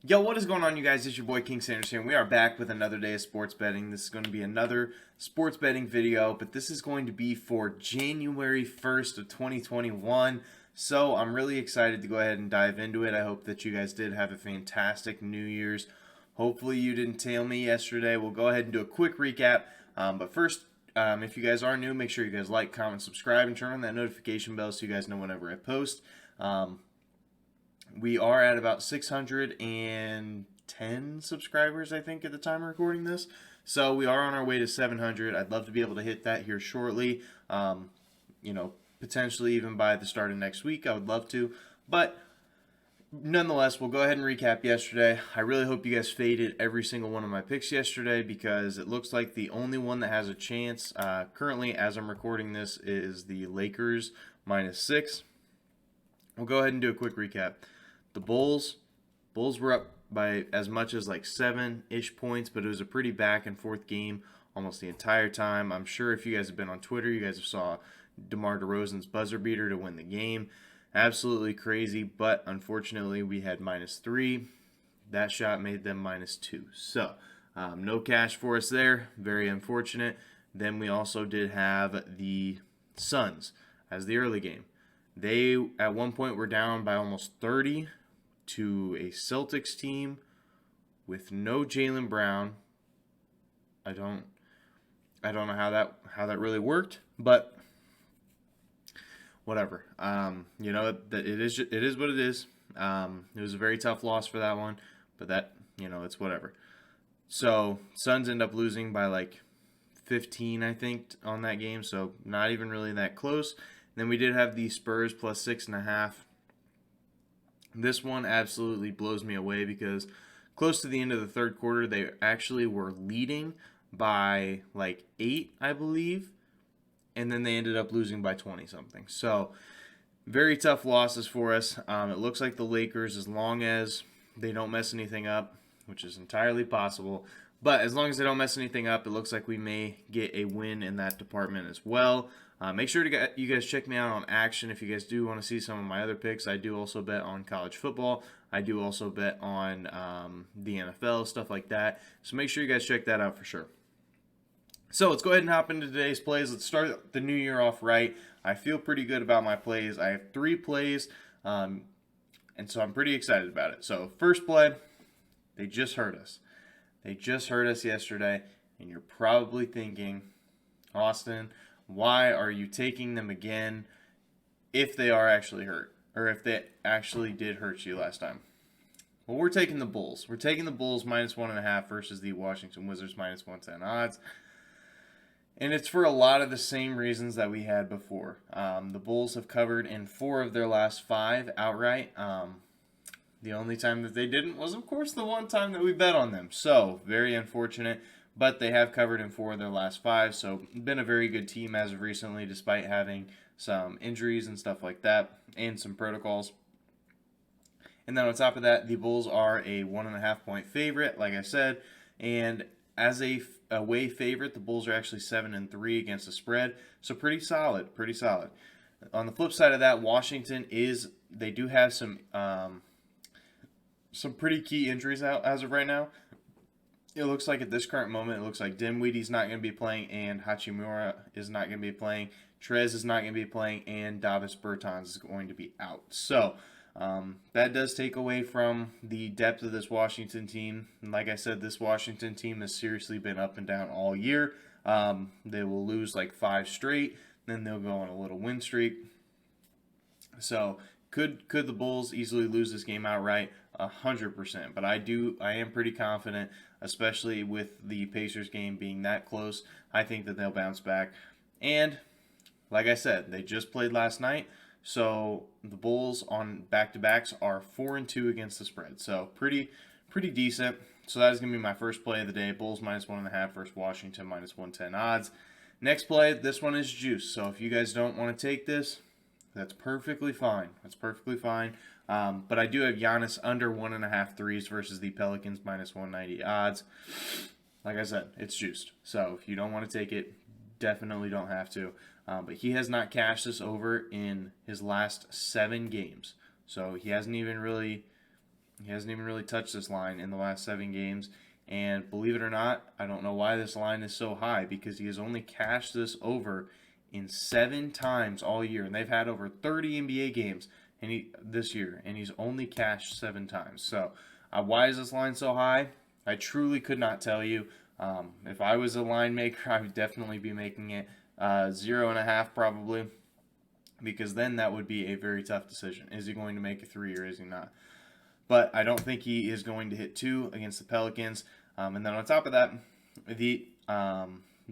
Yo, what is going on, you guys? It's your boy King Sanders here, and we are back with another day of sports betting. This is going to be another sports betting video, but this is going to be for January 1st of 2021. So I'm really excited to go ahead and dive into it. I hope that you guys did have a fantastic New Year's. Hopefully you didn't tail me yesterday. We'll go ahead and do a quick recap. But first, if you guys are new, make sure you guys like, comment, subscribe, and turn on that notification bell so you guys know whenever I post. We are at about 610 subscribers, I think, at the time of recording this. So we are on our way to 700. I'd love to be able to hit that here shortly. Potentially even by the start of next week. I would love to. But nonetheless, we'll go ahead and recap yesterday. I really hope you guys faded every single one of my picks yesterday because it looks like the only one that has a chance currently, as I'm recording this, is the Lakers -6. We'll go ahead and do a quick recap. The Bulls were up by as much as like 7-ish points, but it was a pretty back and forth game almost the entire time. I'm sure if you guys have been on Twitter, you guys have saw DeMar DeRozan's buzzer beater to win the game. Absolutely crazy, but unfortunately we had -3. That shot made them -2. So no cash for us there. Very unfortunate. Then we also did have the Suns as the early game. They at one point were down by almost 30 to a Celtics team with no Jaylen Brown. I don't know how that really worked, but whatever. It is what it is. It was a very tough loss for that one, but it's whatever. So Suns end up losing by like 15, I think, on that game. So not even really that close. Then we did have the Spurs +6.5. This one absolutely blows me away because close to the end of the third quarter, they actually were leading by like 8, I believe, and then they ended up losing by 20 something. So very tough losses for us. It looks like the Lakers, as long as they don't mess anything up, which is entirely possible, but as long as they don't mess anything up, it looks like we may get a win in that department as well. Make sure you guys check me out on Action if you guys do want to see some of my other picks. I do also bet on college football. I do also bet on the NFL, stuff like that. So make sure you guys check that out for sure. So let's go ahead and hop into today's plays. Let's start the new year off right. I feel pretty good about my plays. I have 3 plays, and so I'm pretty excited about it. So first play, they just hurt us. They just hurt us yesterday, and you're probably thinking, Austin, why are you taking them again if they are actually hurt, or if they actually did hurt you last time? Well, we're taking the Bulls. We're taking the Bulls -1.5 versus the Washington Wizards -110 odds. And it's for a lot of the same reasons that we had before. The Bulls have covered in 4 of their last 5 outright. The only time that they didn't was, of course, the one time that we bet on them. So, very unfortunate. But they have covered in 4 of their last 5. So, been a very good team as of recently, despite having some injuries and stuff like that, and some protocols. And then on top of that, the Bulls are a 1.5 point favorite, like I said. And as a away favorite, the Bulls are actually 7-3 against the spread. So, pretty solid, pretty solid. On the flip side of that, Washington they do have some pretty key injuries out as of right now. It looks like at this current moment, it looks like Dinwiddie's not going to be playing, and Hachimura is not going to be playing. Trez is not going to be playing, and Davis Bertans is going to be out. So that does take away from the depth of this Washington team. And like I said, this Washington team has seriously been up and down all year. They will lose like 5 straight, then they'll go on a little win streak. So could the Bulls easily lose this game outright? 100%. But I am pretty confident, especially with the Pacers game being that close. I think that they'll bounce back. And like I said, they just played last night. So the Bulls on back-to-backs are 4-2 against the spread. So pretty decent. So that is going to be my first play of the day. Bulls -1.5 versus Washington -110 odds. Next play, this one is juice. So if you guys don't want to take this, that's perfectly fine. That's perfectly fine. But I do have Giannis under 1.5 threes versus the Pelicans -190 odds. Like I said, it's juiced. So if you don't want to take it, definitely don't have to. But he has not cashed this over in his last 7 games. So he hasn't even really, He hasn't even really touched this line in the last 7 games. And believe it or not, I don't know why this line is so high, because he has only cashed this over in 7 times all year. And they've had over 30 NBA games this year, and he's only cashed 7 times. So why is this line so high? I truly could not tell you. If I was a line maker, I would definitely be making it 0.5 probably, because then that would be a very tough decision. Is he going to make a 3 or is he not? But I don't think he is going to hit 2 against the Pelicans. And then on top of that, the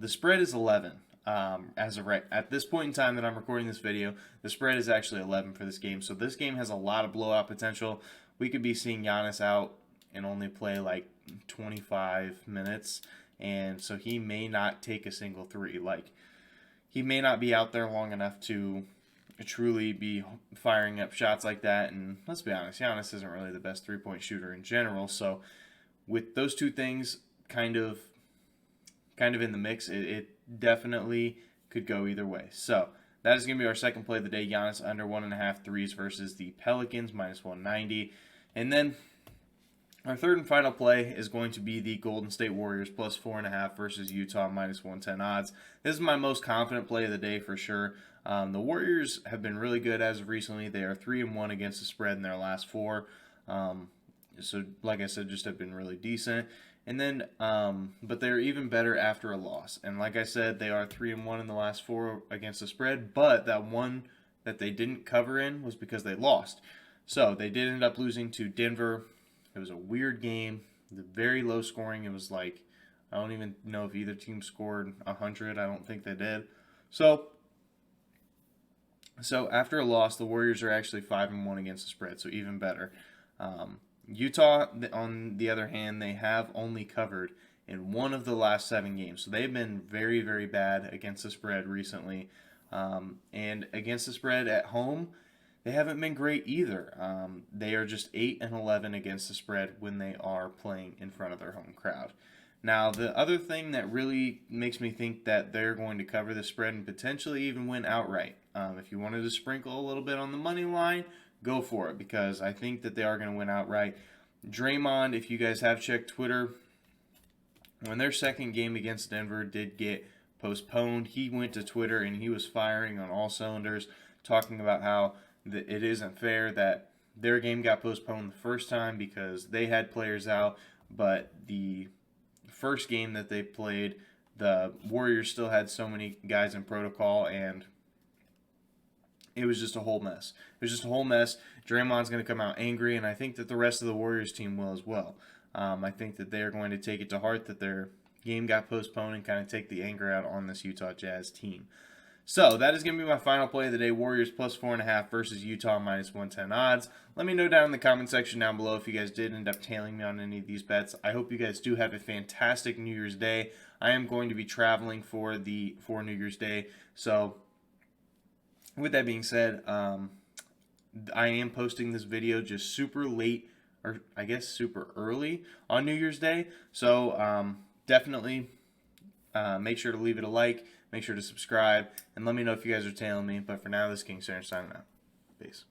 spread is 11. As of right at this point in time that I'm recording this video, the spread is actually 11 for this game. So this game has a lot of blowout potential. We could be seeing Giannis out and only play like 25 minutes, and so he may not take a single 3. Like, he may not be out there long enough to truly be firing up shots like that. And let's be honest, Giannis isn't really the best 3-point shooter in general. So with those two things kind of in the mix, it definitely could go either way. So that is going to be our second play of the day. Giannis under 1.5 threes versus the Pelicans, minus 190. And then our third and final play is going to be the Golden State Warriors plus 4.5 versus Utah, minus 110 odds. This is my most confident play of the day for sure. The Warriors have been really good as of recently. They are 3-1 against the spread in their last 4. So like I said, just have been really decent. And then, but they're even better after a loss. And like I said, they are 3-1 in the last 4 against the spread. But that one that they didn't cover in was because they lost. So they did end up losing to Denver. It was a weird game. Very low scoring. It was like, I don't even know if either team scored 100. I don't think they did. So after a loss, the Warriors are actually 5-1 against the spread. So even better. Utah, on the other hand, they have only covered in 1 of the last 7 games. So they've been very, very bad against the spread recently. And against the spread at home, they haven't been great either. They are just 8-11 against the spread when they are playing in front of their home crowd. Now, the other thing that really makes me think that they're going to cover the spread and potentially even win outright, if you wanted to sprinkle a little bit on the money line, go for it, because I think that they are going to win outright. Draymond, if you guys have checked Twitter, when their second game against Denver did get postponed, he went to Twitter and he was firing on all cylinders, talking about how it isn't fair that their game got postponed the first time because they had players out, but the first game that they played, the Warriors still had so many guys in protocol, and it was just a whole mess. It was just a whole mess. Draymond's going to come out angry, and I think that the rest of the Warriors team will as well. I think that they're going to take it to heart that their game got postponed and kind of take the anger out on this Utah Jazz team. So that is going to be my final play of the day. Warriors plus 4.5 versus Utah minus 110 odds. Let me know down in the comment section down below if you guys did end up tailing me on any of these bets. I hope you guys do have a fantastic New Year's Day. I am going to be traveling for New Year's Day. So with that being said, I am posting this video just super late, or I guess super early on New Year's Day. So definitely make sure to leave it a like. Make sure to subscribe, and let me know if you guys are tailing me. But for now, this is King Saren signing out. Peace.